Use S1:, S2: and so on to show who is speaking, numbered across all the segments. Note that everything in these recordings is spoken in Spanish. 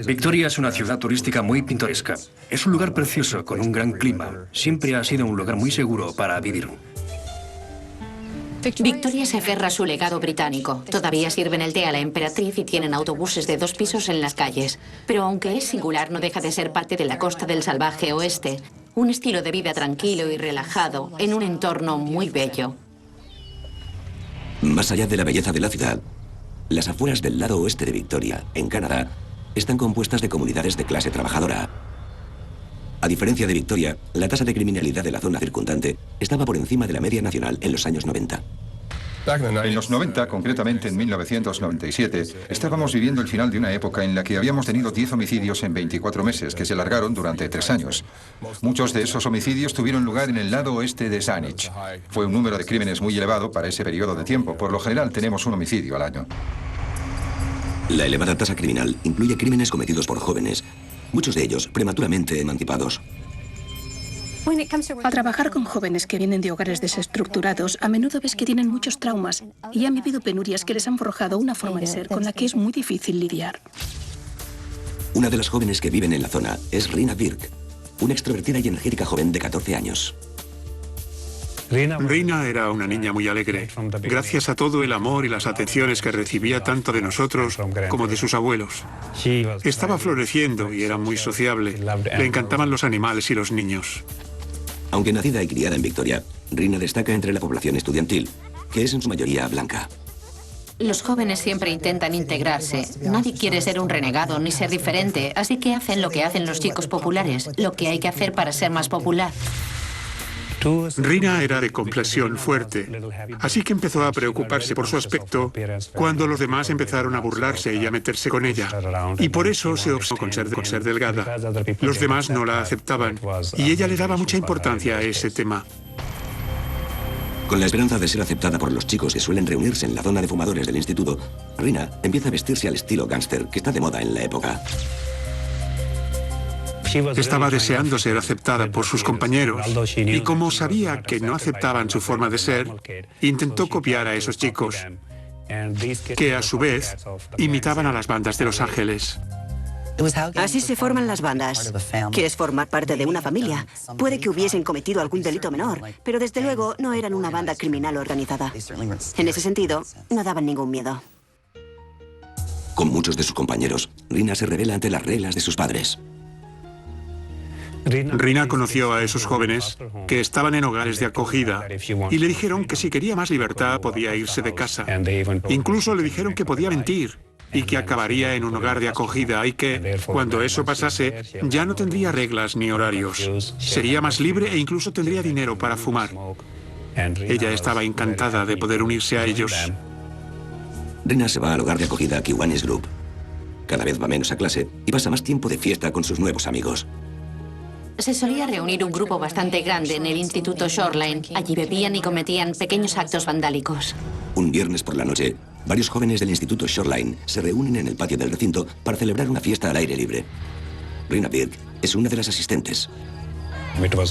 S1: Victoria es una ciudad turística muy pintoresca. Es un lugar precioso, con un gran clima. Siempre ha sido un lugar muy seguro para vivir.
S2: Victoria se aferra a su legado británico. Todavía sirven el té a la emperatriz y tienen autobuses de 2 pisos en las calles. Pero aunque es singular, no deja de ser parte de la costa del salvaje oeste. Un estilo de vida tranquilo y relajado en un entorno muy bello.
S3: Más allá de la belleza de la ciudad, las afueras del lado oeste de Victoria, en Canadá, están compuestas de comunidades de clase trabajadora. A diferencia de Victoria, la tasa de criminalidad de la zona circundante estaba por encima de la media nacional en los años 90.
S4: En los 90, concretamente en 1997, estábamos viviendo el final de una época en la que habíamos tenido 10 homicidios en 24 meses, que se alargaron durante 3 años. Muchos de esos homicidios tuvieron lugar en el lado oeste de Saanich. Fue un número de crímenes muy elevado para ese periodo de tiempo. Por lo general tenemos un homicidio al año.
S3: La elevada tasa criminal incluye crímenes cometidos por jóvenes, muchos de ellos prematuramente emancipados.
S5: Al trabajar con jóvenes que vienen de hogares desestructurados, a menudo ves que tienen muchos traumas y han vivido penurias que les han forjado una forma de ser con la que es muy difícil lidiar.
S3: Una de las jóvenes que viven en la zona es Rina Birk, una extrovertida y energética joven de 14 años.
S6: Rina era una niña muy alegre, gracias a todo el amor y las atenciones que recibía tanto de nosotros como de sus abuelos. Estaba floreciendo y era muy sociable. Le encantaban los animales y los niños.
S3: Aunque nacida y criada en Victoria, Rina destaca entre la población estudiantil, que es en su mayoría blanca.
S2: Los jóvenes siempre intentan integrarse. Nadie quiere ser un renegado ni ser diferente, así que hacen lo que hacen los chicos populares, lo que hay que hacer para ser más popular.
S6: Rina era de complexión fuerte, así que empezó a preocuparse por su aspecto cuando los demás empezaron a burlarse y a meterse con ella. Y por eso se obsesionó con ser delgada. Los demás no la aceptaban y ella le daba mucha importancia a ese tema.
S3: Con la esperanza de ser aceptada por los chicos que suelen reunirse en la zona de fumadores del instituto, Rina empieza a vestirse al estilo gángster que está de moda en la época.
S6: Estaba deseando ser aceptada por sus compañeros y como sabía que no aceptaban su forma de ser, intentó copiar a esos chicos, que a su vez imitaban a las bandas de Los Ángeles.
S7: Así se forman las bandas. ¿Quieres formar parte de una familia? Puede que hubiesen cometido algún delito menor, pero desde luego no eran una banda criminal organizada. En ese sentido, no daban ningún miedo.
S3: Con muchos de sus compañeros, Rina se rebela ante las reglas de sus padres.
S6: Rina conoció a esos jóvenes que estaban en hogares de acogida y le dijeron que si quería más libertad podía irse de casa. Incluso le dijeron que podía mentir y que acabaría en un hogar de acogida y que, cuando eso pasase, ya no tendría reglas ni horarios. Sería más libre e incluso tendría dinero para fumar. Ella estaba encantada de poder unirse a ellos.
S3: Rina se va al hogar de acogida Kiwanis Group. Cada vez va menos a clase y pasa más tiempo de fiesta con sus nuevos amigos.
S2: Se solía reunir un grupo bastante grande en el Instituto Shoreline. Allí bebían y cometían pequeños actos vandálicos.
S3: Un viernes por la noche, varios jóvenes del Instituto Shoreline se reúnen en el patio del recinto para celebrar una fiesta al aire libre. Rina Birk es una de las asistentes.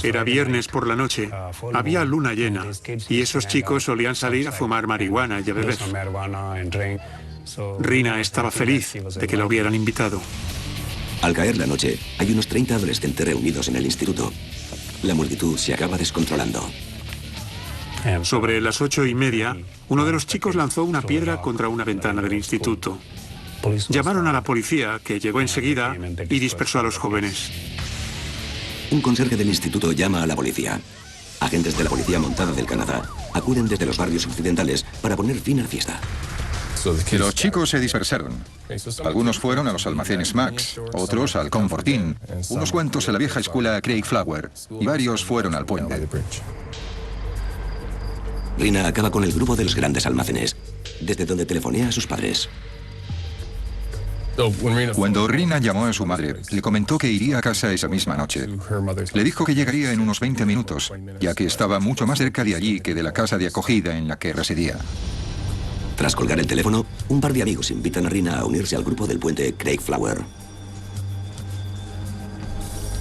S6: Era viernes por la noche, había luna llena y esos chicos solían salir a fumar marihuana y a beber. Rina estaba feliz de que la hubieran invitado.
S3: Al caer la noche, hay unos 30 adolescentes reunidos en el instituto. La multitud se acaba descontrolando.
S6: Sobre las 8:30, uno de los chicos lanzó una piedra contra una ventana del instituto. Llamaron a la policía, que llegó enseguida y dispersó a los jóvenes.
S3: Un conserje del instituto llama a la policía. Agentes de la policía montada del Canadá acuden desde los barrios occidentales para poner fin a la fiesta.
S4: Los chicos se dispersaron. Algunos fueron a los almacenes Max, otros al Comfort Inn, unos cuantos a la vieja escuela Craig Flower y varios fueron al puente.
S3: Rina acaba con el grupo de los grandes almacenes, desde donde telefonea a sus padres.
S4: Cuando Rina llamó a su madre, le comentó que iría a casa esa misma noche. Le dijo que llegaría en unos 20 minutos, ya que estaba mucho más cerca de allí que de la casa de acogida en la que residía.
S3: Tras colgar el teléfono, un par de amigos invitan a Rina a unirse al grupo del puente Craig Flower.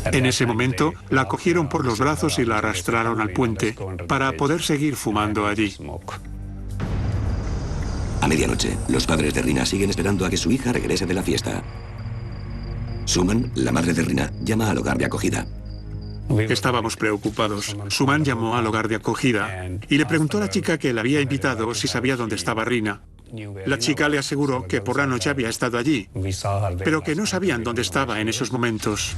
S6: En ese momento, la cogieron por los brazos y la arrastraron al puente para poder seguir fumando allí.
S3: A medianoche, los padres de Rina siguen esperando a que su hija regrese de la fiesta. Suman, la madre de Rina, llama al hogar de acogida.
S6: Estábamos preocupados. Suman llamó al hogar de acogida y le preguntó a la chica que la había invitado si sabía dónde estaba Rina. La chica le aseguró que por la noche había estado allí, pero que no sabían dónde estaba en esos momentos.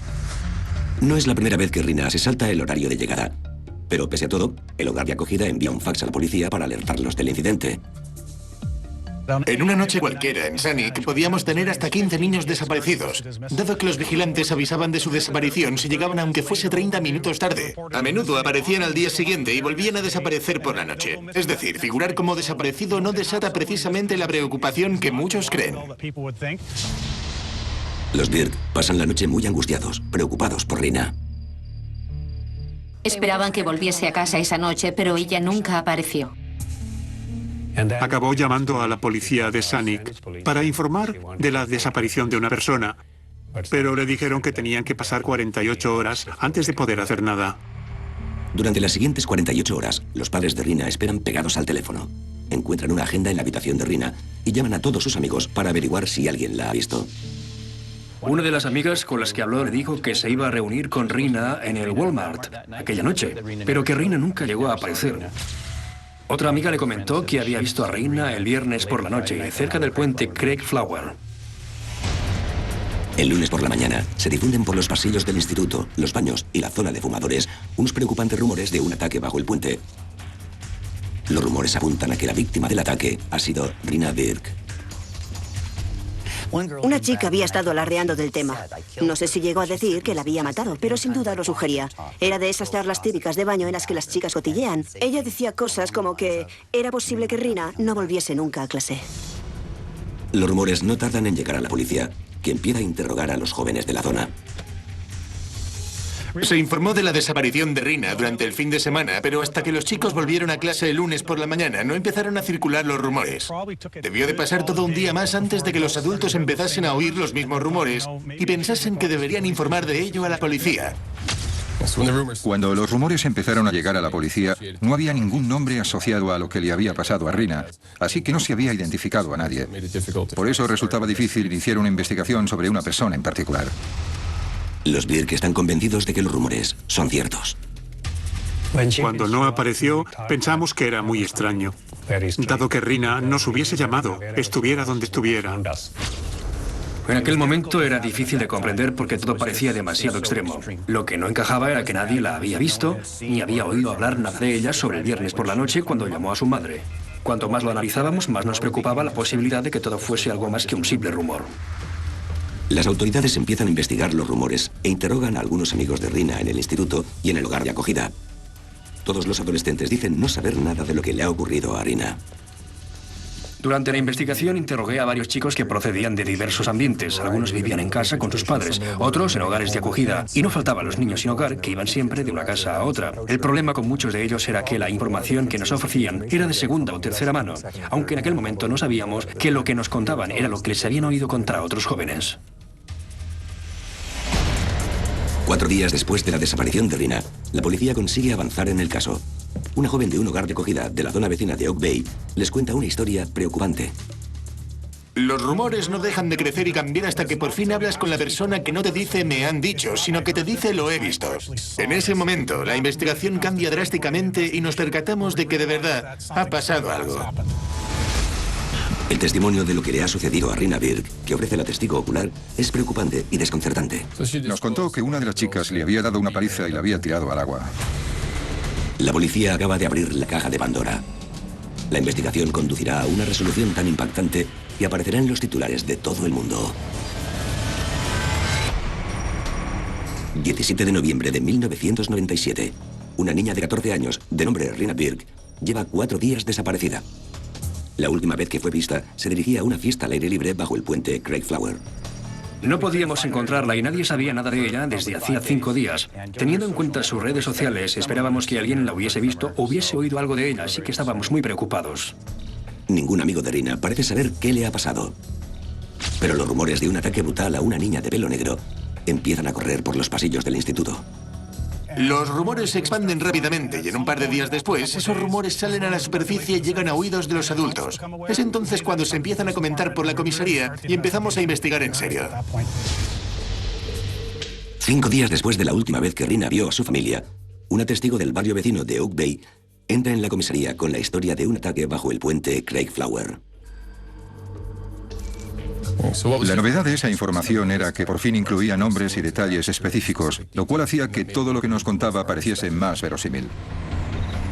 S3: No es la primera vez que Rina se salta el horario de llegada. Pero pese a todo, el hogar de acogida envía un fax a la policía para alertarlos del incidente.
S8: En una noche cualquiera, en Sanic, podíamos tener hasta 15 niños desaparecidos, dado que los vigilantes avisaban de su desaparición si llegaban aunque fuese 30 minutos tarde. A menudo aparecían al día siguiente y volvían a desaparecer por la noche. Es decir, figurar como desaparecido no desata precisamente la preocupación que muchos creen.
S3: Los Birk pasan la noche muy angustiados, preocupados por Rina.
S2: Esperaban que volviese a casa esa noche, pero ella nunca apareció.
S6: Acabó llamando a la policía de Sanic para informar de la desaparición de una persona, pero le dijeron que tenían que pasar 48 horas antes de poder hacer nada.
S3: Durante las siguientes 48 horas, los padres de Rina esperan pegados al teléfono. Encuentran una agenda en la habitación de Rina y llaman a todos sus amigos para averiguar si alguien la ha visto.
S1: Una de las amigas con las que habló le dijo que se iba a reunir con Rina en el Walmart aquella noche, pero que Rina nunca llegó a aparecer. Otra amiga le comentó que había visto a Rina el viernes por la noche, cerca del puente Craig Flower.
S3: El lunes por la mañana, se difunden por los pasillos del instituto, los baños y la zona de fumadores unos preocupantes rumores de un ataque bajo el puente. Los rumores apuntan a que la víctima del ataque ha sido Rina Birk.
S7: Una chica había estado alardeando del tema. No sé si llegó a decir que la había matado, pero sin duda lo sugería. Era de esas charlas típicas de baño en las que las chicas cotillean. Ella decía cosas como que era posible que Rina no volviese nunca a clase.
S3: Los rumores no tardan en llegar a la policía, que empieza a interrogar a los jóvenes de la zona.
S8: Se informó de la desaparición de Rina durante el fin de semana, pero hasta que los chicos volvieron a clase el lunes por la mañana no empezaron a circular los rumores. Debió de pasar todo un día más antes de que los adultos empezasen a oír los mismos rumores y pensasen que deberían informar de ello a la policía.
S4: Cuando los rumores empezaron a llegar a la policía, no había ningún nombre asociado a lo que le había pasado a Rina, así que no se había identificado a nadie. Por eso resultaba difícil iniciar una investigación sobre una persona en particular.
S3: Los Birk están convencidos de que los rumores son ciertos.
S6: Cuando no apareció, pensamos que era muy extraño, dado que Rina nos hubiese llamado, estuviera donde estuviera.
S1: En aquel momento era difícil de comprender porque todo parecía demasiado extremo. Lo que no encajaba era que nadie la había visto, ni había oído hablar nada de ella sobre el viernes por la noche cuando llamó a su madre. Cuanto más lo analizábamos, más nos preocupaba la posibilidad de que todo fuese algo más que un simple rumor.
S3: Las autoridades empiezan a investigar los rumores e interrogan a algunos amigos de Rina en el instituto y en el hogar de acogida. Todos los adolescentes dicen no saber nada de lo que le ha ocurrido a Rina.
S1: Durante la investigación interrogué a varios chicos que procedían de diversos ambientes. Algunos vivían en casa con sus padres, otros en hogares de acogida. Y no faltaban los niños sin hogar que iban siempre de una casa a otra. El problema con muchos de ellos era que la información que nos ofrecían era de segunda o tercera mano, aunque en aquel momento no sabíamos que lo que nos contaban era lo que les habían oído contar a otros jóvenes.
S3: 4 días después de la desaparición de Rina, la policía consigue avanzar en el caso. Una joven de un hogar de acogida de la zona vecina de Oak Bay les cuenta una historia preocupante.
S8: Los rumores no dejan de crecer y cambiar hasta que por fin hablas con la persona que no te dice me han dicho, sino que te dice lo he visto. En ese momento, la investigación cambia drásticamente y nos percatamos de que de verdad ha pasado algo.
S3: El testimonio de lo que le ha sucedido a Rina Birk, que ofrece la testigo ocular, es preocupante y desconcertante.
S4: Nos contó que una de las chicas le había dado una paliza y la había tirado al agua.
S3: La policía acaba de abrir la caja de Pandora. La investigación conducirá a una resolución tan impactante y aparecerá en los titulares de todo el mundo. 17 de noviembre de 1997. Una niña de 14 años, de nombre Rina Birk, lleva 4 días desaparecida. La última vez que fue vista, se dirigía a una fiesta al aire libre bajo el puente Craig Flower.
S1: No podíamos encontrarla y nadie sabía nada de ella desde hacía 5 días. Teniendo en cuenta sus redes sociales, esperábamos que alguien la hubiese visto o hubiese oído algo de ella, así que estábamos muy preocupados.
S3: Ningún amigo de Rina parece saber qué le ha pasado. Pero los rumores de un ataque brutal a una niña de pelo negro empiezan a correr por los pasillos del instituto.
S8: Los rumores se expanden rápidamente y en un par de días después, esos rumores salen a la superficie y llegan a oídos de los adultos. Es entonces cuando se empiezan a comentar por la comisaría y empezamos a investigar en serio.
S3: 5 días después de la última vez que Rina vio a su familia, una testigo del barrio vecino de Oak Bay entra en la comisaría con la historia de un ataque bajo el puente Craig Flower.
S4: La novedad de esa información era que por fin incluía nombres y detalles específicos, lo cual hacía que todo lo que nos contaba pareciese más verosímil.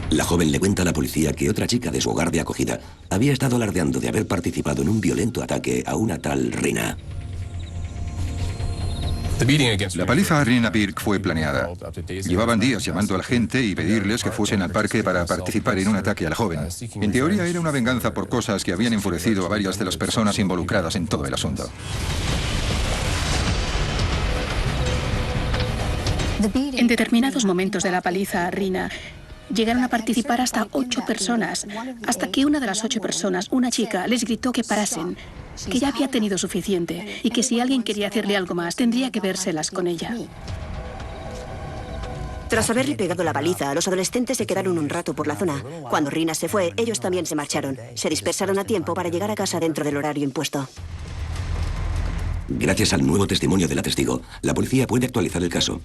S3: La joven le cuenta a la policía que otra chica de su hogar de acogida había estado alardeando de haber participado en un violento ataque a una tal Rina.
S4: La paliza a Rina Birk fue planeada. Llevaban días llamando a la gente y pedirles que fuesen al parque para participar en un ataque a la joven. En teoría era una venganza por cosas que habían enfurecido a varias de las personas involucradas en todo el asunto.
S5: En determinados momentos de la paliza a Rina, llegaron a participar hasta 8 personas, hasta que una de las 8 personas, una chica, les gritó que parasen, que ya había tenido suficiente y que si alguien quería hacerle algo más, tendría que vérselas con ella.
S7: Tras haberle pegado la paliza, los adolescentes se quedaron un rato por la zona. Cuando Rina se fue, ellos también se marcharon. Se dispersaron a tiempo para llegar a casa dentro del horario impuesto.
S3: Gracias al nuevo testimonio de la testigo, la policía puede actualizar el caso.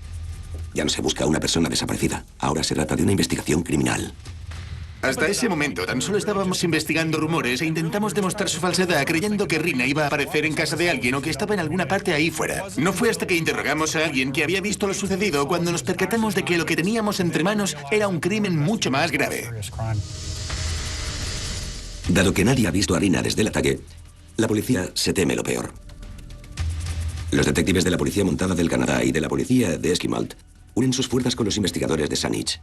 S3: Ya no se busca a una persona desaparecida. Ahora se trata de una investigación criminal.
S8: Hasta ese momento tan solo estábamos investigando rumores e intentamos demostrar su falsedad creyendo que Rina iba a aparecer en casa de alguien o que estaba en alguna parte ahí fuera. No fue hasta que interrogamos a alguien que había visto lo sucedido cuando nos percatamos de que lo que teníamos entre manos era un crimen mucho más grave.
S3: Dado que nadie ha visto a Rina desde el ataque, la policía se teme lo peor. Los detectives de la Policía Montada del Canadá y de la Policía de Esquimalt unen sus fuerzas con los investigadores de Saanich.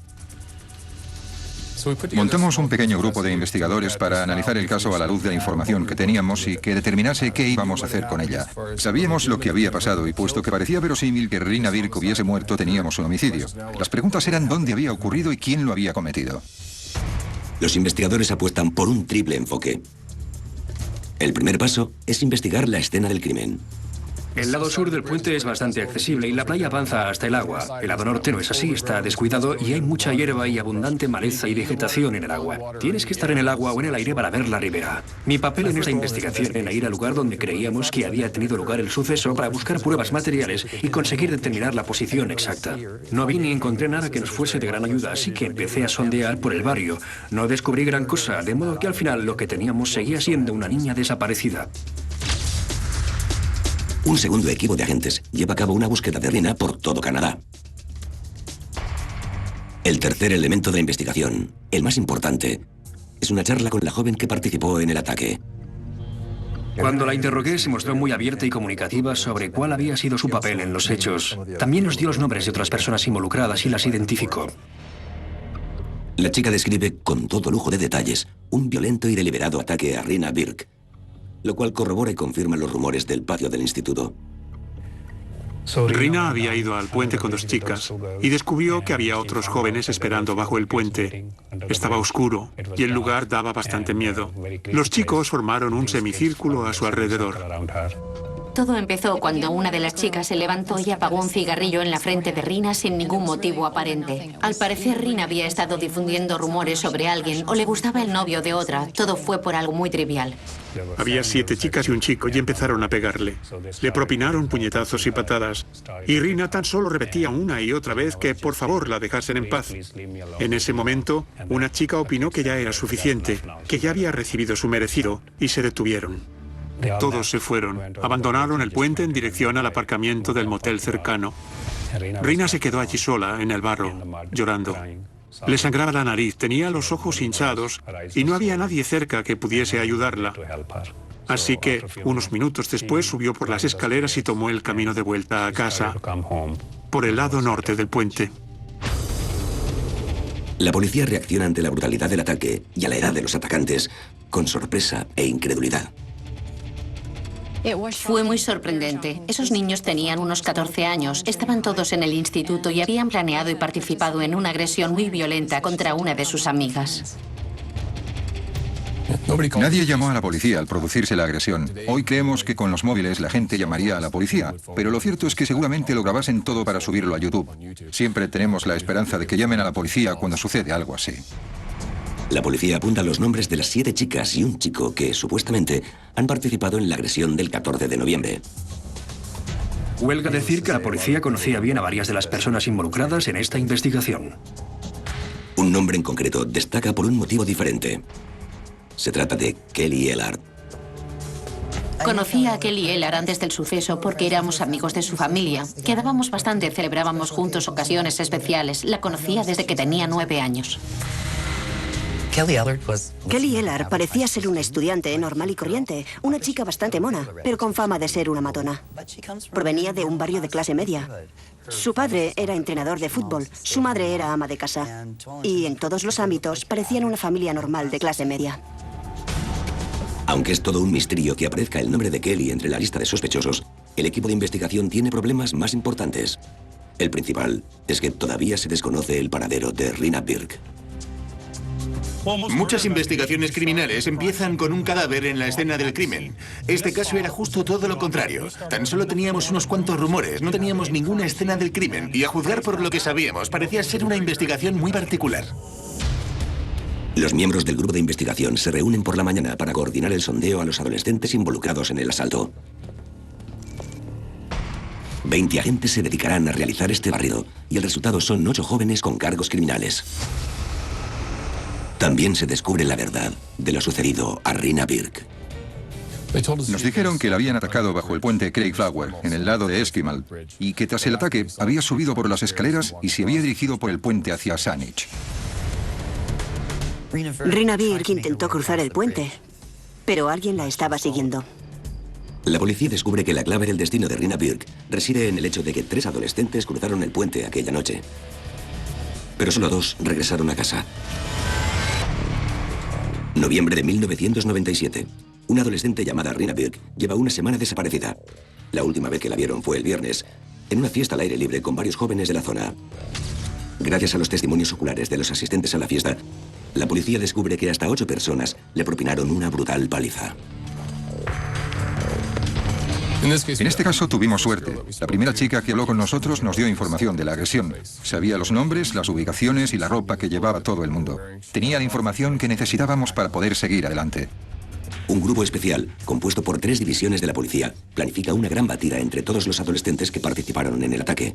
S4: Montamos un pequeño grupo de investigadores para analizar el caso a la luz de la información que teníamos y que determinase qué íbamos a hacer con ella. Sabíamos lo que había pasado y puesto que parecía verosímil que Rina Birk hubiese muerto, teníamos un homicidio. Las preguntas eran dónde había ocurrido y quién lo había cometido.
S3: Los investigadores apuestan por un triple enfoque. El primer paso es investigar la escena del crimen.
S1: El lado sur del puente es bastante accesible y la playa avanza hasta el agua. El lado norte no es así, está descuidado y hay mucha hierba y abundante maleza y vegetación en el agua. Tienes que estar en el agua o en el aire para ver la ribera. Mi papel en esta investigación era ir al lugar donde creíamos que había tenido lugar el suceso para buscar pruebas materiales y conseguir determinar la posición exacta. No vi ni encontré nada que nos fuese de gran ayuda, así que empecé a sondear por el barrio. No descubrí gran cosa, de modo que al final lo que teníamos seguía siendo una niña desaparecida.
S3: Un segundo equipo de agentes lleva a cabo una búsqueda de Rina por todo Canadá. El tercer elemento de la investigación, el más importante, es una charla con la joven que participó en el ataque.
S1: Cuando la interrogué, se mostró muy abierta y comunicativa sobre cuál había sido su papel en los hechos. También nos dio los nombres de otras personas involucradas y las identificó.
S3: La chica describe con todo lujo de detalles un violento y deliberado ataque a Rina Birk, lo cual corrobora y confirma los rumores del patio del instituto.
S6: Rina había ido al puente con 2 chicas y descubrió que había otros jóvenes esperando bajo el puente. Estaba oscuro y el lugar daba bastante miedo. Los chicos formaron un semicírculo a su alrededor.
S2: Todo empezó cuando una de las chicas se levantó y apagó un cigarrillo en la frente de Rina sin ningún motivo aparente. Al parecer, Rina había estado difundiendo rumores sobre alguien o le gustaba el novio de otra. Todo fue por algo muy trivial.
S6: Había 7 chicas y un chico y empezaron a pegarle. Le propinaron puñetazos y patadas. Y Rina tan solo repetía una y otra vez que por favor la dejasen en paz. En ese momento, una chica opinó que ya era suficiente, que ya había recibido su merecido y se detuvieron. Todos se fueron. Abandonaron el puente en dirección al aparcamiento del motel cercano. Rina se quedó allí sola, en el barro, llorando. Le sangraba la nariz, tenía los ojos hinchados y no había nadie cerca que pudiese ayudarla. Así que, unos minutos después, subió por las escaleras y tomó el camino de vuelta a casa, por el lado norte del puente.
S3: La policía reacciona ante la brutalidad del ataque y a la edad de los atacantes con sorpresa e incredulidad.
S2: Fue muy sorprendente. Esos niños tenían unos 14 años, estaban todos en el instituto y habían planeado y participado en una agresión muy violenta contra una de sus amigas.
S4: Nadie llamó a la policía al producirse la agresión. Hoy creemos que con los móviles la gente llamaría a la policía, pero lo cierto es que seguramente lo grabasen todo para subirlo a YouTube. Siempre tenemos la esperanza de que llamen a la policía cuando sucede algo así.
S3: La policía apunta los nombres de las 7 chicas y un chico que, supuestamente, han participado en la agresión del 14 de noviembre.
S1: Huelga decir que la policía conocía bien a varias de las personas involucradas en esta investigación.
S3: Un nombre en concreto destaca por un motivo diferente. Se trata de Kelly Ellard.
S2: Conocí a Kelly Ellard antes del suceso porque éramos amigos de su familia. Quedábamos bastante, celebrábamos juntos ocasiones especiales. La conocía desde que tenía 9 años.
S7: Kelly Ellard parecía ser una estudiante normal y corriente, una chica bastante mona, pero con fama de ser una matona. Provenía de un barrio de clase media. Su padre era entrenador de fútbol, su madre era ama de casa. Y en todos los ámbitos parecían una familia normal de clase media.
S3: Aunque es todo un misterio que aparezca el nombre de Kelly entre la lista de sospechosos, el equipo de investigación tiene problemas más importantes. El principal es que todavía se desconoce el paradero de Rina Birk.
S8: Muchas investigaciones criminales empiezan con un cadáver en la escena del crimen. Este caso era justo todo lo contrario. Tan solo teníamos unos cuantos rumores, no teníamos ninguna escena del crimen. Y a juzgar por lo que sabíamos, parecía ser una investigación muy particular.
S3: Los miembros del grupo de investigación se reúnen por la mañana para coordinar el sondeo a los adolescentes involucrados en el asalto. 20 agentes se dedicarán a realizar este barrido y el resultado son 8 jóvenes con cargos criminales. También se descubre la verdad de lo sucedido a Rina Birk.
S4: Nos dijeron que la habían atacado bajo el puente Craigflower, en el lado de Esquimal, y que tras el ataque había subido por las escaleras y se había dirigido por el puente hacia Saanich.
S7: Rina Birk intentó cruzar el puente, pero alguien la estaba siguiendo.
S3: La policía descubre que la clave del destino de Rina Birk reside en el hecho de que 3 adolescentes cruzaron el puente aquella noche. Pero solo 2 regresaron a casa. Noviembre de 1997. Una adolescente llamada Rina Birk lleva una semana desaparecida. La última vez que la vieron fue el viernes, en una fiesta al aire libre con varios jóvenes de la zona. Gracias a los testimonios oculares de los asistentes a la fiesta, la policía descubre que hasta 8 personas le propinaron una brutal paliza.
S4: En este caso tuvimos suerte. La primera chica que habló con nosotros nos dio información de la agresión. Sabía los nombres, las ubicaciones y la ropa que llevaba todo el mundo. Tenía la información que necesitábamos para poder seguir adelante.
S3: Un grupo especial, compuesto por 3 divisiones de la policía, planifica una gran batida entre todos los adolescentes que participaron en el ataque.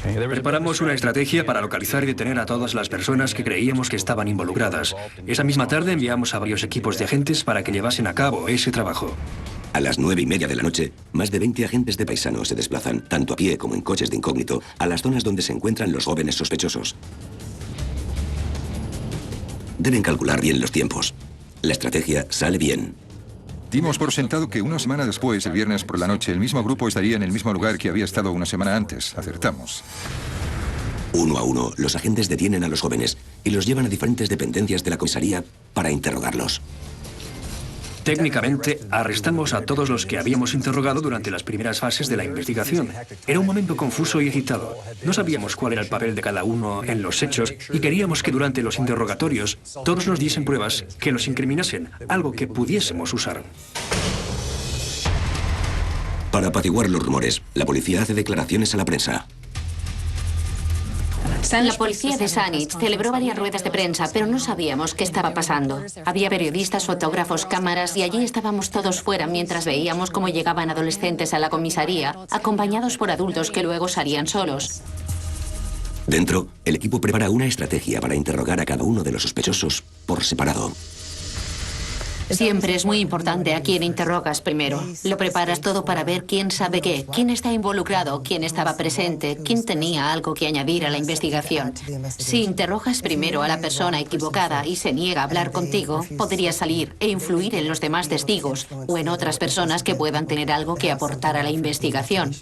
S1: Preparamos una estrategia para localizar y detener a todas las personas que creíamos que estaban involucradas. Esa misma tarde enviamos a varios equipos de agentes para que llevasen a cabo ese trabajo.
S3: A las 9:30 de la noche, más de 20 agentes de paisano se desplazan, tanto a pie como en coches de incógnito, a las zonas donde se encuentran los jóvenes sospechosos. Deben calcular bien los tiempos. La estrategia sale bien.
S4: Dimos por sentado que una semana después, el viernes por la noche, el mismo grupo estaría en el mismo lugar que había estado una semana antes. Acertamos.
S3: Uno a uno, los agentes detienen a los jóvenes y los llevan a diferentes dependencias de la comisaría para interrogarlos.
S1: Técnicamente, arrestamos a todos los que habíamos interrogado durante las primeras fases de la investigación. Era un momento confuso y excitado. No sabíamos cuál era el papel de cada uno en los hechos y queríamos que durante los interrogatorios todos nos diesen pruebas que los incriminasen, algo que pudiésemos usar.
S3: Para apaciguar los rumores, la policía hace declaraciones a la prensa.
S2: La policía de Saanich celebró varias ruedas de prensa, pero no sabíamos qué estaba pasando. Había periodistas, fotógrafos, cámaras y allí estábamos todos fuera mientras veíamos cómo llegaban adolescentes a la comisaría, acompañados por adultos que luego salían solos.
S3: Dentro, el equipo prepara una estrategia para interrogar a cada uno de los sospechosos por separado.
S2: Siempre es muy importante a quién interrogas primero. Lo preparas todo para ver quién sabe qué, quién está involucrado, quién estaba presente, quién tenía algo que añadir a la investigación. Si interrogas primero a la persona equivocada y se niega a hablar contigo, podría salir e influir en los demás testigos o en otras personas que puedan tener algo que aportar a la investigación.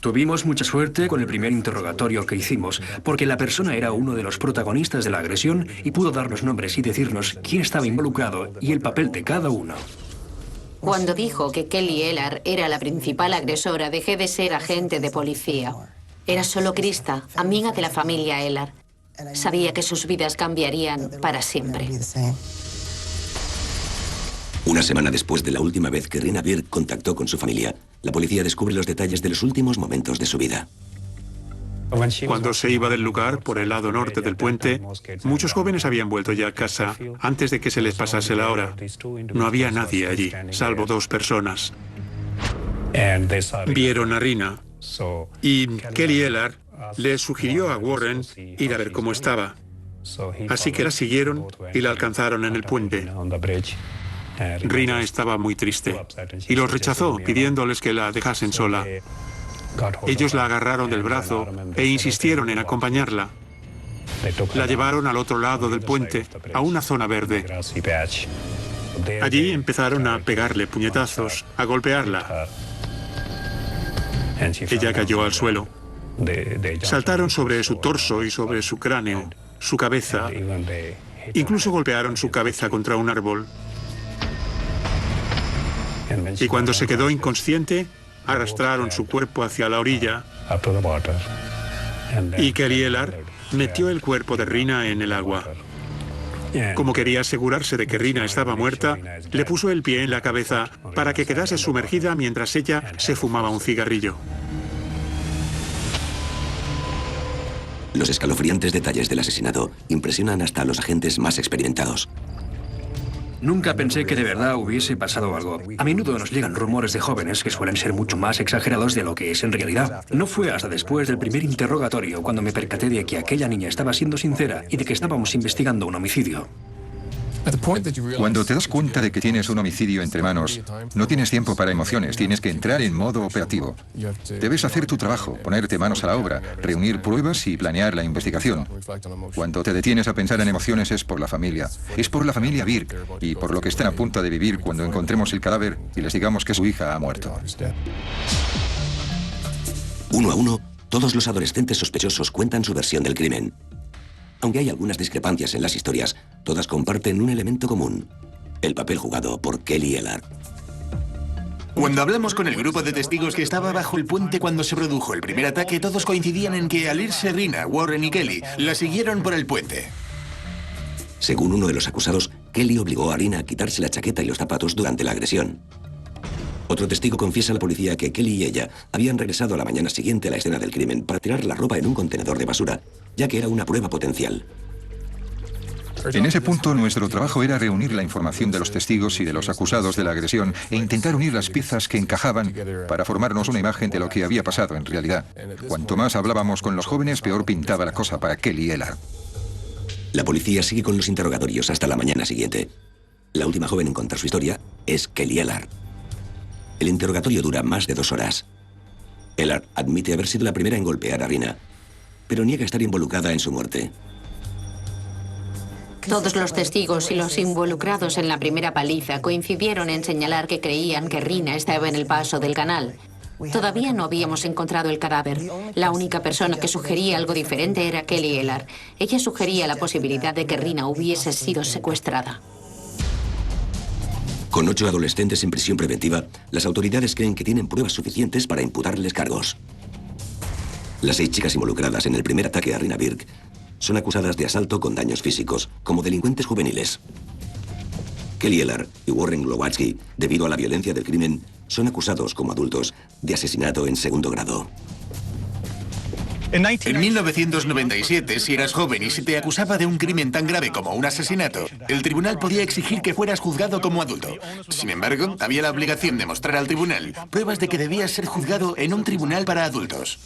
S1: Tuvimos mucha suerte con el primer interrogatorio que hicimos, porque la persona era uno de los protagonistas de la agresión y pudo darnos nombres y decirnos quién estaba involucrado y el papel de cada uno.
S2: Cuando dijo que Kelly Ellard era la principal agresora, dejé de ser agente de policía. Era solo Krista, amiga de la familia Ellard. Sabía que sus vidas cambiarían para siempre.
S3: Una semana después de la última vez que Rina Birk contactó con su familia, la policía descubre los detalles de los últimos momentos de su vida.
S6: Cuando se iba del lugar, por el lado norte del puente, muchos jóvenes habían vuelto ya a casa antes de que se les pasase la hora. No había nadie allí, salvo 2 personas. Vieron a Rina Y Kelly Ellard le sugirió a Warren ir a ver cómo estaba. Así que la siguieron y la alcanzaron en el puente. Rina estaba muy triste y los rechazó, pidiéndoles que la dejasen sola. Ellos la agarraron del brazo e insistieron en acompañarla. La llevaron al otro lado del puente, a una zona verde. Allí empezaron a pegarle puñetazos, a golpearla. Ella cayó al suelo. Saltaron sobre su torso y sobre su cráneo, su cabeza. Incluso golpearon su cabeza contra un árbol. Y cuando se quedó inconsciente, arrastraron su cuerpo hacia la orilla. Y Kelly Ellard metió el cuerpo de Rina en el agua. Como quería asegurarse de que Rina estaba muerta, le puso el pie en la cabeza para que quedase sumergida mientras ella se fumaba un cigarrillo.
S3: Los escalofriantes detalles del asesinato impresionan hasta a los agentes más experimentados.
S1: Nunca pensé que de verdad hubiese pasado algo. A menudo nos llegan rumores de jóvenes que suelen ser mucho más exagerados de lo que es en realidad. No fue hasta después del primer interrogatorio cuando me percaté de que aquella niña estaba siendo sincera y de que estábamos investigando un homicidio.
S4: Cuando te das cuenta de que tienes un homicidio entre manos, no tienes tiempo para emociones, tienes que entrar en modo operativo. Debes hacer tu trabajo, ponerte manos a la obra, reunir pruebas y planear la investigación. Cuando te detienes a pensar en emociones es por la familia. Es por la familia Birk y por lo que están a punto de vivir cuando encontremos el cadáver y les digamos que su hija ha muerto.
S3: Uno a uno, todos los adolescentes sospechosos cuentan su versión del crimen. Aunque hay algunas discrepancias en las historias, todas comparten un elemento común: el papel jugado por Kelly Ellard.
S8: Cuando hablamos con el grupo de testigos que estaba bajo el puente cuando se produjo el primer ataque, todos coincidían en que al irse Rina, Warren y Kelly, la siguieron por el puente.
S3: Según uno de los acusados, Kelly obligó a Rina a quitarse la chaqueta y los zapatos durante la agresión. Otro testigo confiesa a la policía que Kelly y ella habían regresado a la mañana siguiente a la escena del crimen para tirar la ropa en un contenedor de basura, ya que era una prueba potencial.
S4: En ese punto, nuestro trabajo era reunir la información de los testigos y de los acusados de la agresión e intentar unir las piezas que encajaban para formarnos una imagen de lo que había pasado en realidad. Cuanto más hablábamos con los jóvenes, peor pintaba la cosa para Kelly Ellard.
S3: La policía sigue con los interrogatorios hasta la mañana siguiente. La última joven en contar su historia es Kelly Ellard. El interrogatorio dura más de 2 horas. Ellard admite haber sido la primera en golpear a Rina, pero niega estar involucrada en su muerte.
S2: Todos los testigos y los involucrados en la primera paliza coincidieron en señalar que creían que Rina estaba en el paso del canal. Todavía no habíamos encontrado el cadáver. La única persona que sugería algo diferente era Kelly Ellard. Ella sugería la posibilidad de que Rina hubiese sido secuestrada.
S3: Con 8 adolescentes en prisión preventiva, las autoridades creen que tienen pruebas suficientes para imputarles cargos. Las 6 chicas involucradas en el primer ataque a Rina Birk son acusadas de asalto con daños físicos, como delincuentes juveniles. Kelly Ellard y Warren Glowatsky, debido a la violencia del crimen, son acusados como adultos de asesinato en segundo grado.
S8: En 1997, si eras joven y se te acusaba de un crimen tan grave como un asesinato, el tribunal podía exigir que fueras juzgado como adulto. Sin embargo, había la obligación de mostrar al tribunal pruebas de que debías ser juzgado en un tribunal para adultos.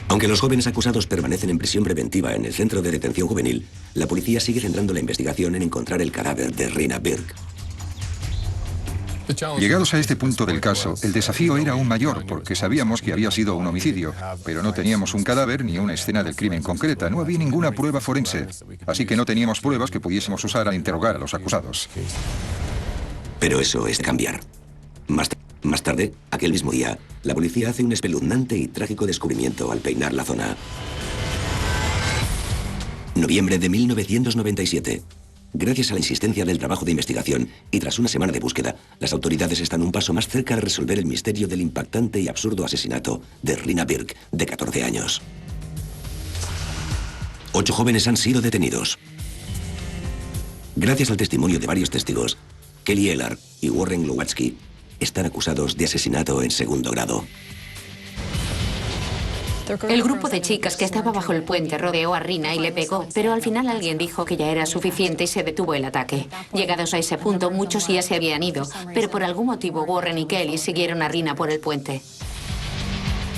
S3: Aunque los jóvenes acusados permanecen en prisión preventiva en el centro de detención juvenil, la policía sigue centrando la investigación en encontrar el cadáver de Rina Birk.
S4: Llegados a este punto del caso, el desafío era aún mayor porque sabíamos que había sido un homicidio, pero no teníamos un cadáver ni una escena del crimen concreta, no había ninguna prueba forense, así que no teníamos pruebas que pudiésemos usar al interrogar a los acusados.
S3: Pero eso es de cambiar. Más tarde, aquel mismo día, la policía hace un espeluznante y trágico descubrimiento al peinar la zona. Noviembre de 1997. Gracias a la insistencia del trabajo de investigación y tras una semana de búsqueda, las autoridades están un paso más cerca de resolver el misterio del impactante y absurdo asesinato de Rina Birk, de 14 años. 8 jóvenes han sido detenidos. Gracias al testimonio de varios testigos, Kelly Ellard y Warren Glowatsky están acusados de asesinato en segundo grado.
S2: El grupo de chicas que estaba bajo el puente rodeó a Rina y le pegó, pero al final alguien dijo que ya era suficiente y se detuvo el ataque. Llegados a ese punto, muchos ya se habían ido, pero por algún motivo Warren y Kelly siguieron a Rina por el puente.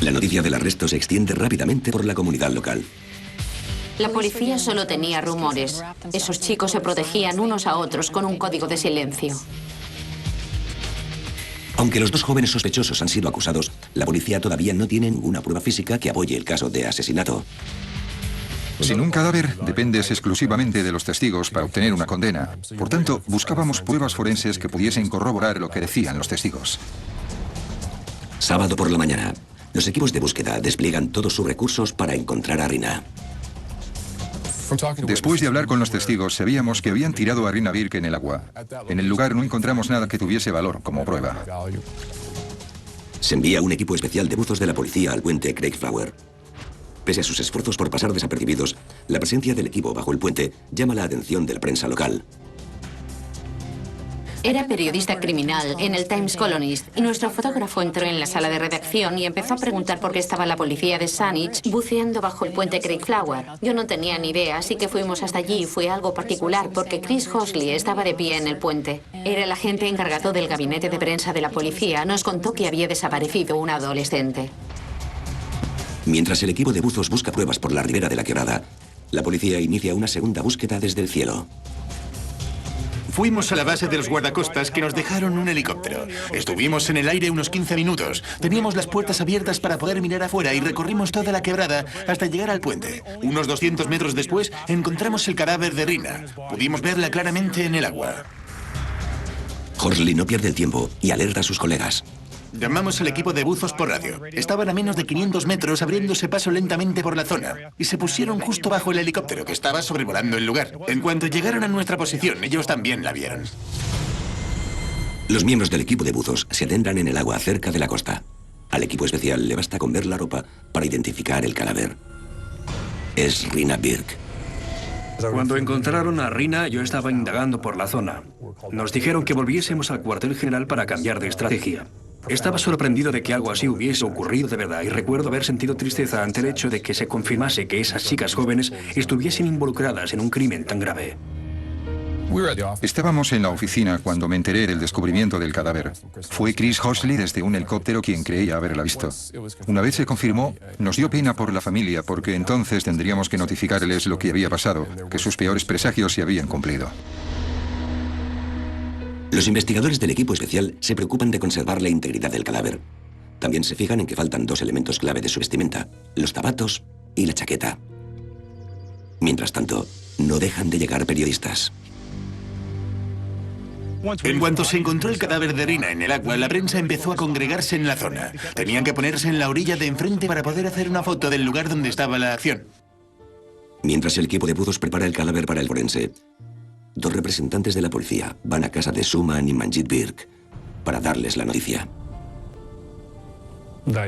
S3: La noticia del arresto se extiende rápidamente por la comunidad local.
S2: La policía solo tenía rumores. Esos chicos se protegían unos a otros con un código de silencio.
S3: Aunque los dos jóvenes sospechosos han sido acusados, la policía todavía no tiene ninguna prueba física que apoye el caso de asesinato.
S4: Sin un cadáver, dependes exclusivamente de los testigos para obtener una condena. Por tanto, buscábamos pruebas forenses que pudiesen corroborar lo que decían los testigos.
S3: Sábado por la mañana, los equipos de búsqueda despliegan todos sus recursos para encontrar a Rina.
S4: Después de hablar con los testigos, sabíamos que habían tirado a Rina Birk en el agua. En el lugar no encontramos nada que tuviese valor como prueba.
S3: Se envía un equipo especial de buzos de la policía al puente Craig Flower. Pese a sus esfuerzos por pasar desapercibidos, la presencia del equipo bajo el puente llama la atención de la prensa local.
S2: Era periodista criminal en el Times Colonist y nuestro fotógrafo entró en la sala de redacción y empezó a preguntar por qué estaba la policía de Saanich buceando bajo el puente Craig Flower. Yo no tenía ni idea, así que fuimos hasta allí y fue algo particular porque Chris Hosley estaba de pie en el puente. Era el agente encargado del gabinete de prensa de la policía. Nos contó que había desaparecido una adolescente.
S3: Mientras el equipo de buzos busca pruebas por la ribera de la quebrada, la policía inicia una segunda búsqueda desde el cielo.
S8: Fuimos a la base de los guardacostas que nos dejaron un helicóptero. Estuvimos en el aire unos 15 minutos. Teníamos las puertas abiertas para poder mirar afuera y recorrimos toda la quebrada hasta llegar al puente. Unos 200 metros después encontramos el cadáver de Rina. Pudimos verla claramente en el agua.
S3: Horsley no pierde el tiempo y alerta a sus colegas.
S8: Llamamos al equipo de buzos por radio. Estaban a menos de 500 metros abriéndose paso lentamente por la zona y se pusieron justo bajo el helicóptero que estaba sobrevolando el lugar. En cuanto llegaron a nuestra posición, ellos también la vieron.
S3: Los miembros del equipo de buzos se adentran en el agua cerca de la costa. Al equipo especial le basta con ver la ropa para identificar el cadáver. Es Rina Birk.
S1: Cuando encontraron a Rina, yo estaba indagando por la zona. Nos dijeron que volviésemos al cuartel general para cambiar de estrategia. Estaba sorprendido de que algo así hubiese ocurrido de verdad y recuerdo haber sentido tristeza ante el hecho de que se confirmase que esas chicas jóvenes estuviesen involucradas en un crimen tan grave.
S4: Estábamos en la oficina cuando me enteré del descubrimiento del cadáver. Fue Chris Hosley desde un helicóptero quien creía haberla visto. Una vez se confirmó, nos dio pena por la familia porque entonces tendríamos que notificarles lo que había pasado, que sus peores presagios se habían cumplido.
S3: Los investigadores del equipo especial se preocupan de conservar la integridad del cadáver. También se fijan en que faltan dos elementos clave de su vestimenta, los zapatos y la chaqueta. Mientras tanto, no dejan de llegar periodistas.
S8: En cuanto se encontró el cadáver de Rina en el agua, la prensa empezó a congregarse en la zona. Tenían que ponerse en la orilla de enfrente para poder hacer una foto del lugar donde estaba la acción.
S3: Mientras el equipo de buzos prepara el cadáver para el forense, dos representantes de la policía van a casa de Suman y Manjit Birk para darles la noticia.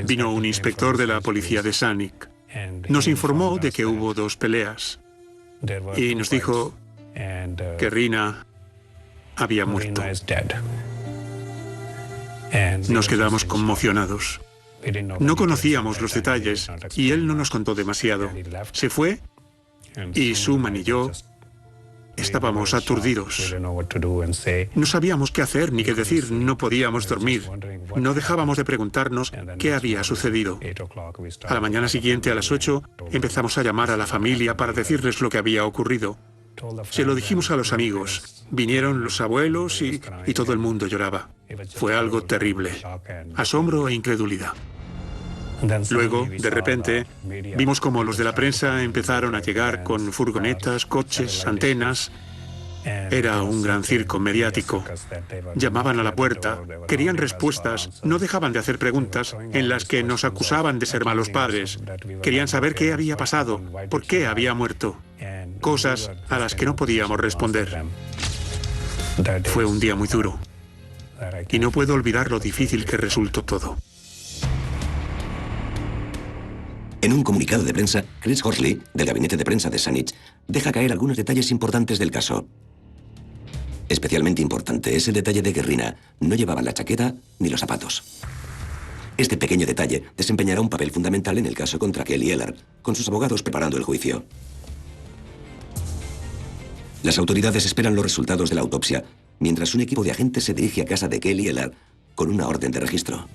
S6: Vino un inspector de la policía de Saanich. Nos informó de que hubo dos peleas y nos dijo que Rina había muerto. Nos quedamos conmocionados. No conocíamos los detalles y él no nos contó demasiado. Se fue y Suman y yo estábamos aturdidos. No sabíamos qué hacer ni qué decir, no podíamos dormir. No dejábamos de preguntarnos qué había sucedido. A la mañana siguiente, a las 8, empezamos a llamar a la familia para decirles lo que había ocurrido. Se lo dijimos a los amigos. Vinieron los abuelos y todo el mundo lloraba. Fue algo terrible. Asombro e incredulidad. Luego, de repente, vimos como los de la prensa empezaron a llegar con furgonetas, coches, antenas. Era un gran circo mediático. Llamaban a la puerta, querían respuestas, no dejaban de hacer preguntas en las que nos acusaban de ser malos padres. Querían saber qué había pasado, por qué había muerto. Cosas a las que no podíamos responder. Fue un día muy duro. Y no puedo olvidar lo difícil que resultó todo.
S3: En un comunicado de prensa, Chris Hosley, del gabinete de prensa de Saanich, deja caer algunos detalles importantes del caso. Especialmente importante es el detalle de que Rina no llevaba la chaqueta ni los zapatos. Este pequeño detalle desempeñará un papel fundamental en el caso contra Kelly Eller, con sus abogados preparando el juicio. Las autoridades esperan los resultados de la autopsia, mientras un equipo de agentes se dirige a casa de Kelly Eller con una orden de registro.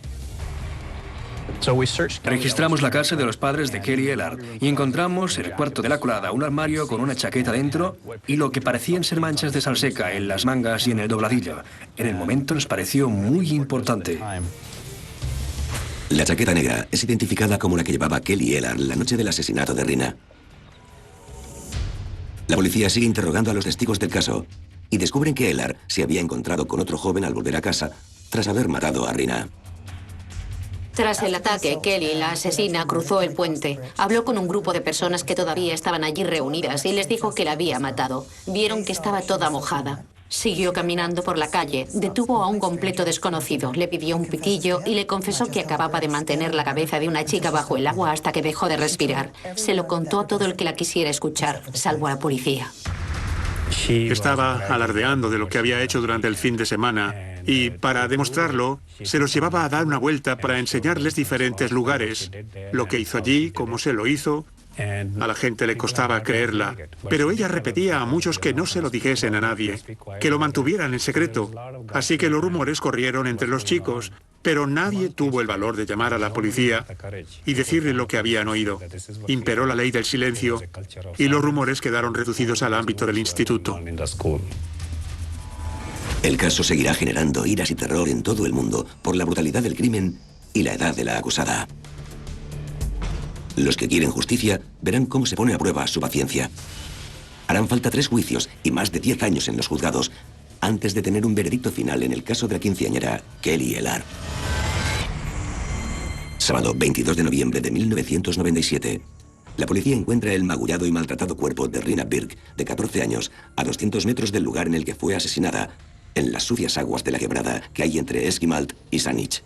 S1: Registramos la casa de los padres de Kelly Ellard y encontramos en el cuarto de la colada un armario con una chaqueta dentro y lo que parecían ser manchas de sal seca en las mangas y en el dobladillo. En el momento nos pareció muy importante.
S3: La chaqueta negra es identificada como la que llevaba Kelly Ellard la noche del asesinato de Rina. La policía sigue interrogando a los testigos del caso y descubren que Ellard se había encontrado con otro joven al volver a casa tras haber matado a Rina.
S2: Tras el ataque, Kelly, la asesina, cruzó el puente. Habló con un grupo de personas que todavía estaban allí reunidas y les dijo que la había matado. Vieron que estaba toda mojada. Siguió caminando por la calle, detuvo a un completo desconocido, le pidió un pitillo y le confesó que acababa de mantener la cabeza de una chica bajo el agua hasta que dejó de respirar. Se lo contó a todo el que la quisiera escuchar, salvo a la policía.
S6: Estaba alardeando de lo que había hecho durante el fin de semana y, para demostrarlo, se los llevaba a dar una vuelta para enseñarles diferentes lugares. Lo que hizo allí, cómo se lo hizo. A la gente le costaba creerla, pero ella repetía a muchos que no se lo dijesen a nadie, que lo mantuvieran en secreto. Así que los rumores corrieron entre los chicos, pero nadie tuvo el valor de llamar a la policía y decirle lo que habían oído. Imperó la ley del silencio y los rumores quedaron reducidos al ámbito del instituto.
S3: El caso seguirá generando iras y terror en todo el mundo por la brutalidad del crimen y la edad de la acusada. Los que quieren justicia verán cómo se pone a prueba su paciencia. Harán falta 3 juicios y más de 10 años en los juzgados antes de tener un veredicto final en el caso de la quinceañera Kelly Ellard. Sábado 22 de noviembre de 1997. La policía encuentra el magullado y maltratado cuerpo de Rina Birk, de 14 años, a 200 metros del lugar en el que fue asesinada, en las sucias aguas de la quebrada que hay entre Esquimalt y Saanich.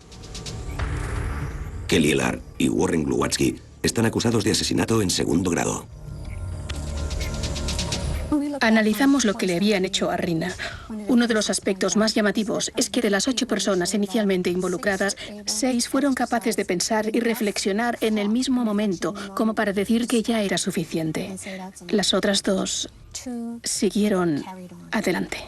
S3: Kelly Ellard y Warren Glowatsky están acusados de asesinato en segundo grado.
S5: Analizamos lo que le habían hecho a Rina. Uno de los aspectos más llamativos es que de las 8 personas inicialmente involucradas, 6 fueron capaces de pensar y reflexionar en el mismo momento, como para decir que ya era suficiente. Las otras 2 siguieron adelante.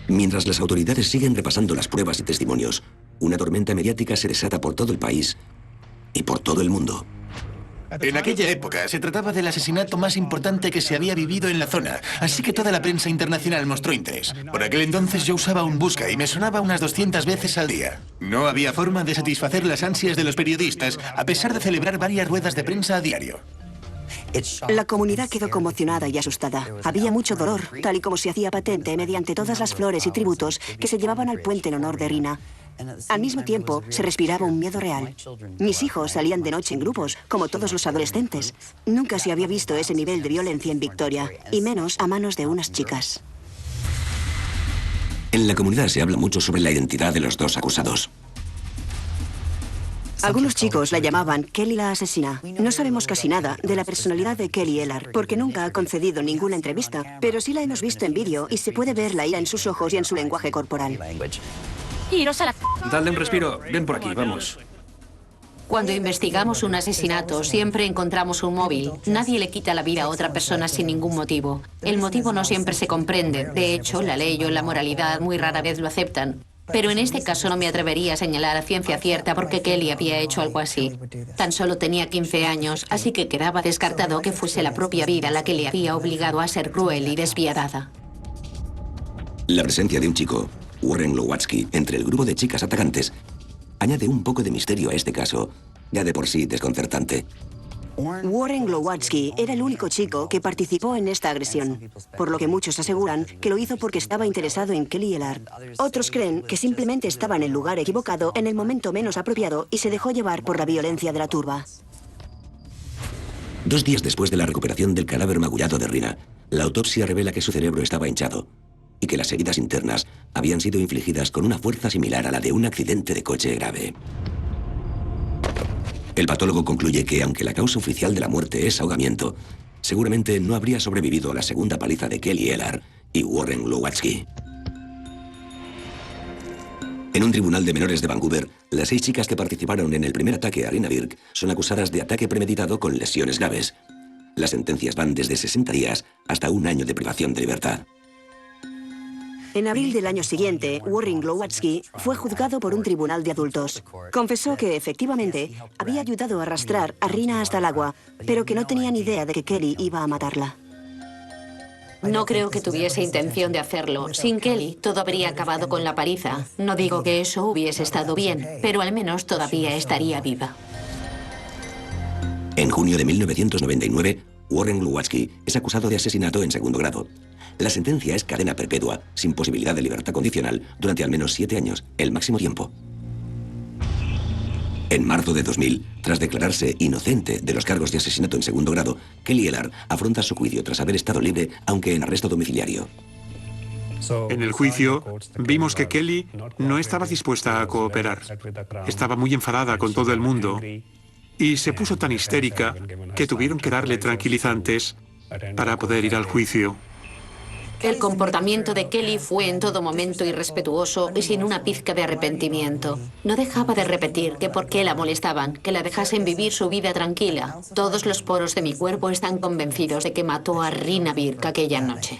S3: Mientras las autoridades siguen repasando las pruebas y testimonios, una tormenta mediática se desata por todo el país y por todo el mundo.
S8: En aquella época se trataba del asesinato más importante que se había vivido en la zona, así que toda la prensa internacional mostró interés. Por aquel entonces yo usaba un busca y me sonaba unas 200 veces al día. No había forma de satisfacer las ansias de los periodistas, a pesar de celebrar varias ruedas de prensa a diario.
S7: La comunidad quedó conmocionada y asustada. Había mucho dolor, tal y como se hacía patente mediante todas las flores y tributos que se llevaban al puente en honor de Rina. Al mismo tiempo, se respiraba un miedo real. Mis hijos salían de noche en grupos, como todos los adolescentes. Nunca se había visto ese nivel de violencia en Victoria, y menos a manos de unas chicas.
S3: En la comunidad se habla mucho sobre la identidad de los 2 acusados.
S7: Algunos chicos la llamaban Kelly la asesina. No sabemos casi nada de la personalidad de Kelly Ellard, porque nunca ha concedido ninguna entrevista, pero sí la hemos visto en vídeo y se puede ver la ira en sus ojos y en su lenguaje corporal.
S2: Iros a la...
S1: Dadle un respiro. Ven por aquí, vamos.
S2: Cuando investigamos un asesinato, siempre encontramos un móvil. Nadie le quita la vida a otra persona sin ningún motivo. El motivo no siempre se comprende. De hecho, la ley o la moralidad muy rara vez lo aceptan. Pero en este caso no me atrevería a señalar a ciencia cierta porque Kelly había hecho algo así. Tan solo tenía 15 años, así que quedaba descartado que fuese la propia vida la que le había obligado a ser cruel y despiadada.
S3: La presencia de un chico, Warren Glowatsky, entre el grupo de chicas atacantes, añade un poco de misterio a este caso, ya de por sí desconcertante.
S7: Warren Glowatsky era el único chico que participó en esta agresión, por lo que muchos aseguran que lo hizo porque estaba interesado en Kelly Ellard. Otros creen que simplemente estaba en el lugar equivocado, en el momento menos apropiado, y se dejó llevar por la violencia de la turba.
S3: 2 días después de la recuperación del cadáver magullado de Rina, la autopsia revela que su cerebro estaba hinchado y que las heridas internas habían sido infligidas con una fuerza similar a la de un accidente de coche grave. El patólogo concluye que, aunque la causa oficial de la muerte es ahogamiento, seguramente no habría sobrevivido a la segunda paliza de Kelly Ellard y Warren Glowatsky. En un tribunal de menores de Vancouver, las 6 chicas que participaron en el primer ataque a Rina Birk son acusadas de ataque premeditado con lesiones graves. Las sentencias van desde 60 días hasta 1 año de privación de libertad.
S7: En abril del año siguiente, Warren Glowatsky fue juzgado por un tribunal de adultos. Confesó que, efectivamente, había ayudado a arrastrar a Rina hasta el agua, pero que no tenía ni idea de que Kelly iba a matarla.
S2: No creo que tuviese intención de hacerlo. Sin Kelly, todo habría acabado con la paliza. No digo que eso hubiese estado bien, pero al menos todavía estaría viva.
S3: En junio de 1999, Warren Glowatsky es acusado de asesinato en segundo grado. La sentencia es cadena perpetua, sin posibilidad de libertad condicional, durante al menos 7 años, el máximo tiempo. En marzo de 2000, tras declararse inocente de los cargos de asesinato en segundo grado, Kelly Ellard afronta su juicio tras haber estado libre, aunque en arresto domiciliario.
S6: En el juicio, vimos que Kelly no estaba dispuesta a cooperar. Estaba muy enfadada con todo el mundo y se puso tan histérica que tuvieron que darle tranquilizantes para poder ir al juicio.
S2: El comportamiento de Kelly fue en todo momento irrespetuoso y sin una pizca de arrepentimiento. No dejaba de repetir que por qué la molestaban, que la dejasen vivir su vida tranquila. Todos los poros de mi cuerpo están convencidos de que mató a Rina Birk aquella noche.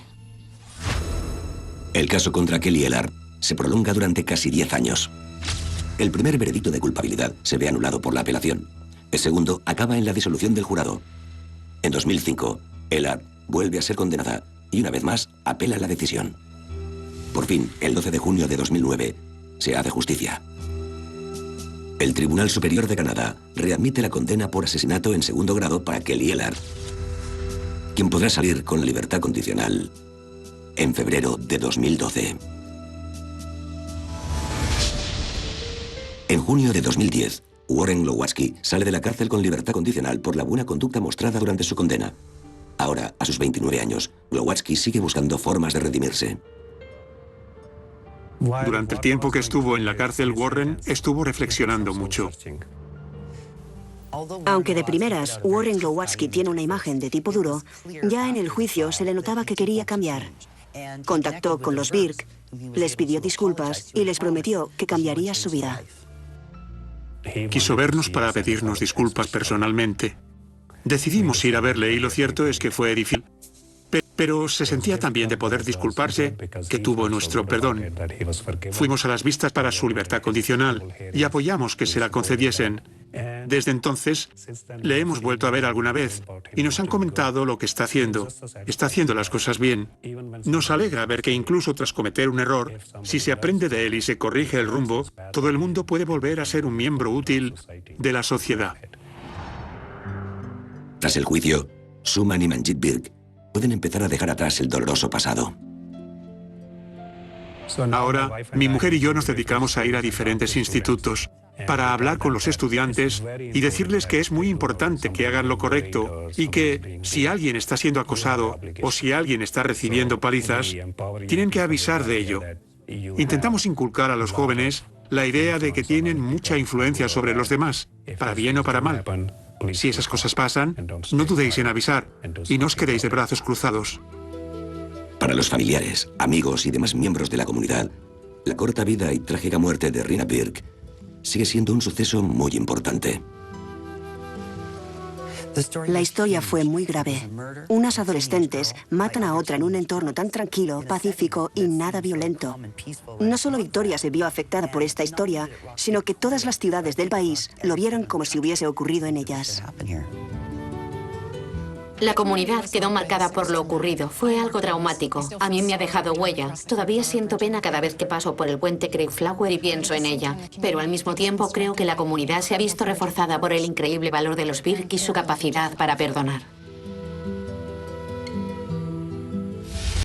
S3: El caso contra Kelly Ellard se prolonga durante casi 10 años. El primer veredicto de culpabilidad se ve anulado por la apelación. El segundo acaba en la disolución del jurado. En 2005, Ellard vuelve a ser condenada y una vez más apela la decisión. Por fin, el 12 de junio de 2009, se hace justicia. El Tribunal Superior de Canadá readmite la condena por asesinato en segundo grado para Kelly Ellard, quien podrá salir con la libertad condicional en febrero de 2012. En junio de 2010, Warren Glowatsky sale de la cárcel con libertad condicional por la buena conducta mostrada durante su condena. Ahora, a sus 29 años, Glowatsky sigue buscando formas de redimirse.
S6: Durante el tiempo que estuvo en la cárcel, Warren estuvo reflexionando mucho.
S7: Aunque de primeras Warren Glowatsky tiene una imagen de tipo duro, ya en el juicio se le notaba que quería cambiar. Contactó con los Birk, les pidió disculpas y les prometió que cambiaría su vida.
S6: Quiso vernos para pedirnos disculpas personalmente. Decidimos ir a verle y lo cierto es que fue difícil. Pero se sentía tan bien de poder disculparse que tuvo nuestro perdón. Fuimos a las vistas para su libertad condicional y apoyamos que se la concediesen. Desde entonces, le hemos vuelto a ver alguna vez y nos han comentado lo que está haciendo. Está haciendo las cosas bien. Nos alegra ver que incluso tras cometer un error, si se aprende de él y se corrige el rumbo, todo el mundo puede volver a ser un miembro útil de la sociedad.
S3: Tras el juicio, Suman y Manjit Birk pueden empezar a dejar atrás el doloroso pasado.
S6: Ahora, mi mujer y yo nos dedicamos a ir a diferentes institutos para hablar con los estudiantes y decirles que es muy importante que hagan lo correcto y que si alguien está siendo acosado o si alguien está recibiendo palizas, tienen que avisar de ello. Intentamos inculcar a los jóvenes la idea de que tienen mucha influencia sobre los demás, para bien o para mal. Si esas cosas pasan, no dudéis en avisar y no os quedéis de brazos cruzados.
S3: Para los familiares, amigos y demás miembros de la comunidad, la corta vida y trágica muerte de Rina Birk sigue siendo un suceso muy importante.
S7: La historia fue muy grave. Unas adolescentes matan a otra en un entorno tan tranquilo, pacífico y nada violento. No solo Victoria se vio afectada por esta historia, sino que todas las ciudades del país lo vieron como si hubiese ocurrido en ellas.
S2: La comunidad quedó marcada por lo ocurrido. Fue algo traumático. A mí me ha dejado huella. Todavía siento pena cada vez que paso por el puente Craigflower y pienso en ella. Pero al mismo tiempo creo que la comunidad se ha visto reforzada por el increíble valor de los Birk y su capacidad para perdonar.